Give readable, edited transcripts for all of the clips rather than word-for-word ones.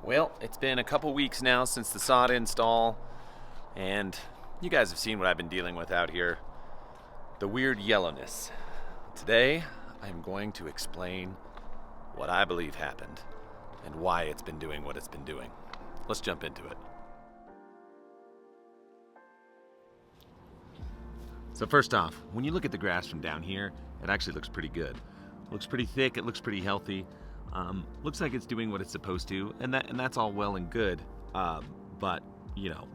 Well, it's been a couple weeks now since the sod install, and you guys have seen what I've been dealing with out here. The weird yellowness. Today, I'm going to explain what I believe happened and why it's been doing what it's been doing. Let's jump into it. So first off, when you look at the grass from down here, it actually looks pretty good. It looks pretty thick, it looks pretty healthy. Looks like it's doing what it's supposed to, and that's all well and good. But you know,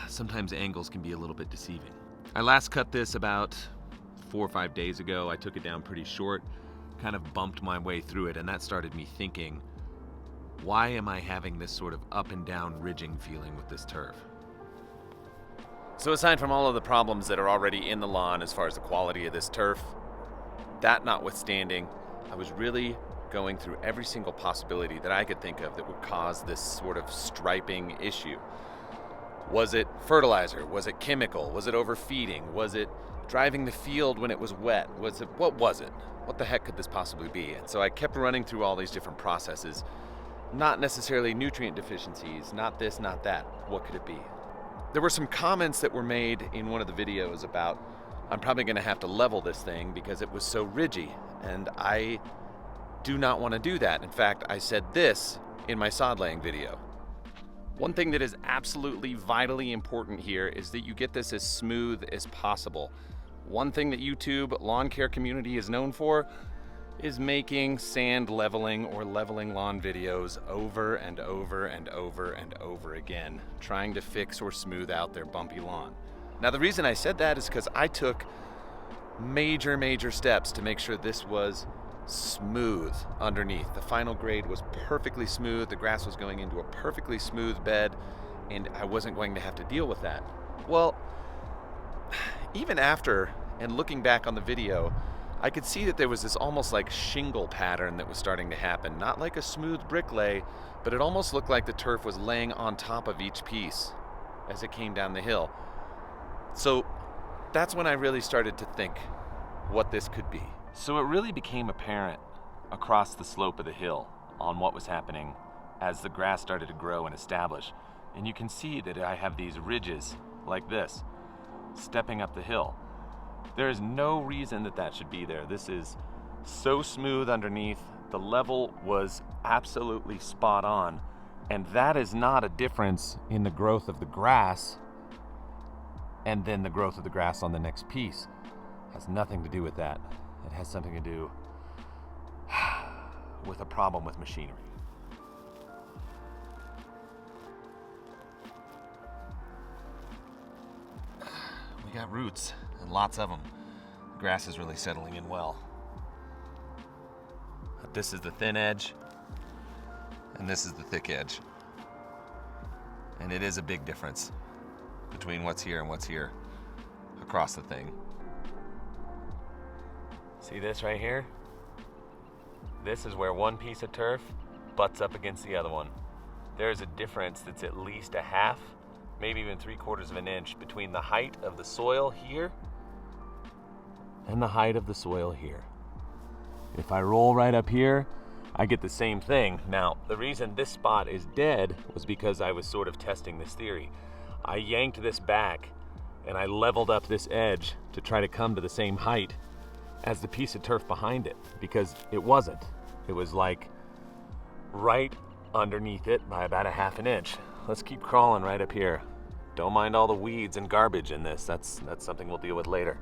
sometimes angles can be a little bit deceiving. I last cut this about 4 or 5 days ago. I took it down pretty short, kind of bumped my way through it, and that started me thinking, why am I having this sort of up and down ridging feeling with this turf? So aside from all of the problems that are already in the lawn as far as the quality of this turf, that notwithstanding, I was really going through every single possibility that I could think of that would cause this sort of striping issue. Was it fertilizer? Was it chemical? Was it overfeeding? Was it driving the field when it was wet? What was it? What the heck could this possibly be? And so I kept running through all these different processes. Not necessarily nutrient deficiencies, not this, not that. What could it be? There were some comments that were made in one of the videos about I'm probably going to have to level this thing because it was so ridgy, and I do not want to do that. In fact, I said this in my sod laying video. One thing that is absolutely vitally important here is that you get this as smooth as possible. One thing that YouTube lawn care community is known for is making sand leveling or leveling lawn videos over and over and over and over again, trying to fix or smooth out their bumpy lawn. Now, the reason I said that is because I took major steps to make sure this was smooth underneath. The final grade was perfectly smooth. The grass was going into a perfectly smooth bed, and I wasn't going to have to deal with that. Well, even after and looking back on the video, I could see that there was this almost like shingle pattern that was starting to happen. Not like a smooth brick lay, but it almost looked like the turf was laying on top of each piece as it came down the hill. So that's when I really started to think what this could be. So it really became apparent across the slope of the hill on what was happening as the grass started to grow and establish. And you can see that I have these ridges like this, stepping up the hill. There is no reason that that should be there. This is so smooth underneath. The level was absolutely spot on. And that is not a difference in the growth of the grass and then the growth of the grass on the next piece. It has nothing to do with that. It has something to do with a problem with machinery. We got roots, and lots of them. The grass is really settling in well. This is the thin edge, and this is the thick edge. And it is a big difference between what's here and what's here across the thing. See this right here? This is where one piece of turf butts up against the other one. There's a difference that's at least a half, maybe even 3/4 of an inch between the height of the soil here and the height of the soil here. If I roll right up here, I get the same thing. Now, the reason this spot is dead was because I was sort of testing this theory. I yanked this back and I leveled up this edge to try to come to the same height as the piece of turf behind it, because it wasn't. It was like right underneath it by about a half an inch. Let's keep crawling right up here. Don't mind all the weeds and garbage in this. That's something we'll deal with later.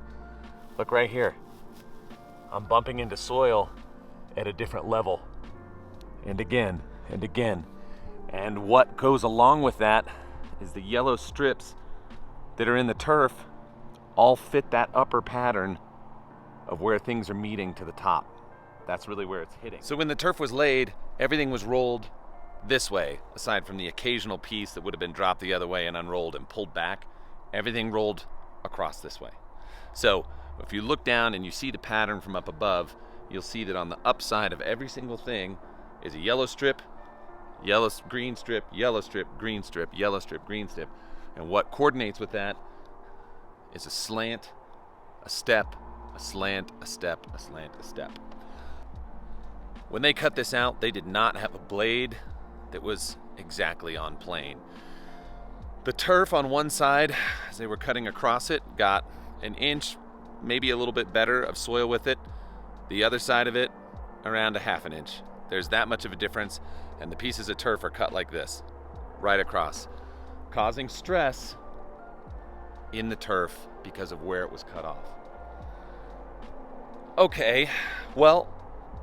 Look right here. I'm bumping into soil at a different level. And again, and again. And what goes along with that is the yellow strips that are in the turf all fit that upper pattern of where things are meeting to the top. That's really where it's hitting. So when the turf was laid, everything was rolled this way, aside from the occasional piece that would have been dropped the other way and unrolled and pulled back. Everything rolled across this way. So if you look down and you see the pattern from up above, you'll see that on the upside of every single thing is a yellow strip, green strip, yellow strip, green strip, yellow strip, green strip. And what coordinates with that is a slant, a step, a slant, a step, a slant, a step. When they cut this out, they did not have a blade that was exactly on plane. The turf on one side, as they were cutting across it, got an inch, maybe a little bit better of soil with it. The other side of it, around a half an inch. There's that much of a difference, and the pieces of turf are cut like this, right across, causing stress in the turf because of where it was cut off. Okay, well,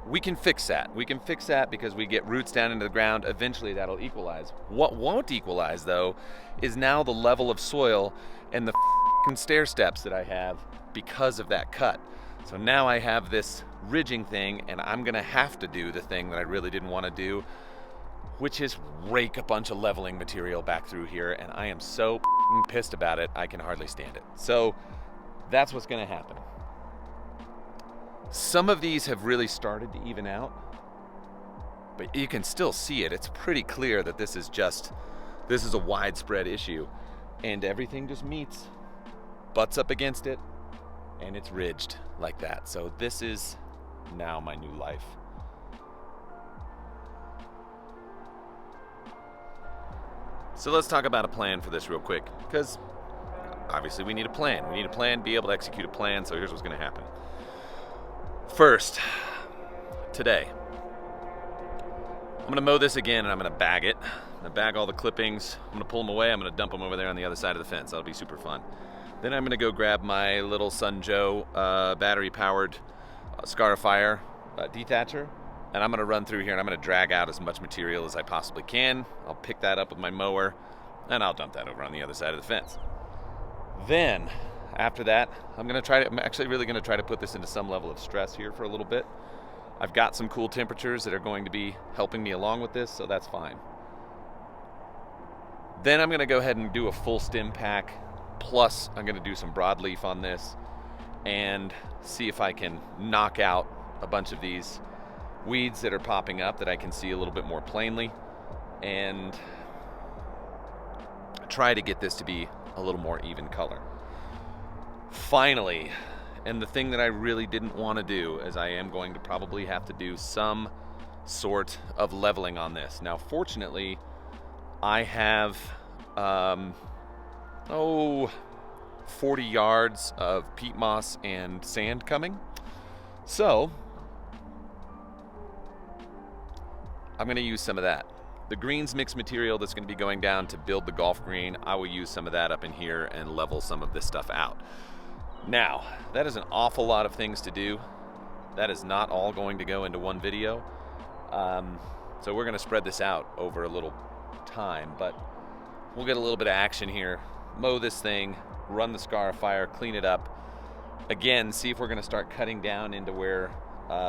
we can fix that. We can fix that because we get roots down into the ground. Eventually that'll equalize. What won't equalize, though, is now the level of soil and the stair steps that I have because of that cut. So now I have this ridging thing, and I'm gonna have to do the thing that I really didn't want to do, which is rake a bunch of leveling material back through here, and I am so pissed about it, I can hardly stand it. So that's what's gonna happen. Some of these have really started to even out, but you can still see it. It's pretty clear that this is a widespread issue, and everything just meets, butts up against it, and it's ridged like that. So this is now my new life. So let's talk about a plan for this real quick, because obviously we need a plan. We need a plan, be able to execute a plan, so here's what's gonna happen. First, today, I'm gonna mow this again and I'm gonna bag it. I'm gonna bag all the clippings, I'm gonna pull them away, I'm gonna dump them over there on the other side of the fence. That'll be super fun. Then I'm gonna go grab my little Sun Joe battery-powered Scarifier dethatcher, and I'm gonna run through here and I'm gonna drag out as much material as I possibly can. I'll pick that up with my mower, and I'll dump that over on the other side of the fence. Then, after that, I'm actually really gonna try to put this into some level of stress here for a little bit. I've got some cool temperatures that are going to be helping me along with this, so that's fine. Then I'm gonna go ahead and do a full stem pack, plus I'm gonna do some broadleaf on this and see if I can knock out a bunch of these weeds that are popping up that I can see a little bit more plainly, and try to get this to be a little more even color. Finally, and the thing that I really didn't want to do, is I am going to probably have to do some sort of leveling on this. Now, fortunately, I have 40 yards of peat moss and sand coming. So I'm going to use some of that. The greens mix material that's going to be going down to build the golf green, I will use some of that up in here and level some of this stuff out. Now, that is an awful lot of things to do. That is not all going to go into one video. So we're going to spread this out over a little time, but we'll get a little bit of action here. Mow this thing, run the Scarifier, clean it up. Again, see if we're going to start cutting down into where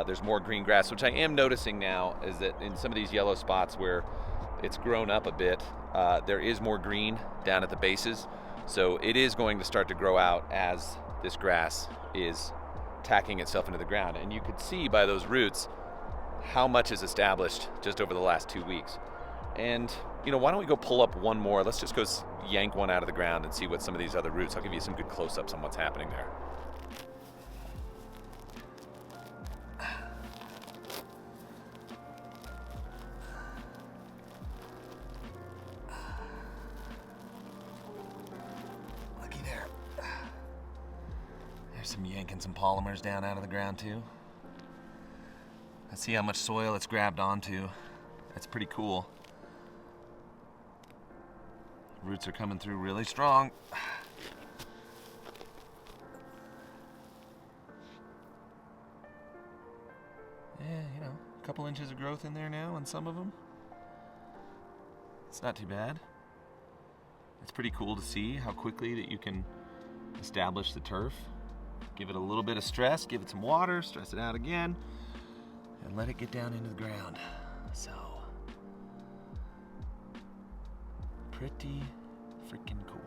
there's more green grass, which I am noticing now is that in some of these yellow spots where it's grown up a bit, there is more green down at the bases. So it is going to start to grow out as this grass is tacking itself into the ground. And you could see by those roots how much is established just over the last 2 weeks. And, you know, why don't we go pull up one more? Let's just go yank one out of the ground and see what some of these other roots. I'll give you some good close-ups on what's happening there. Looky there. There's some yanking some polymers down out of the ground too. Let's see how much soil it's grabbed onto. That's pretty cool. Roots are coming through really strong. Yeah, you know, a couple inches of growth in there now on some of them. It's not too bad. It's pretty cool to see how quickly that you can establish the turf. Give it a little bit of stress, give it some water, stress it out again, and let it get down into the ground. So, pretty freaking cool.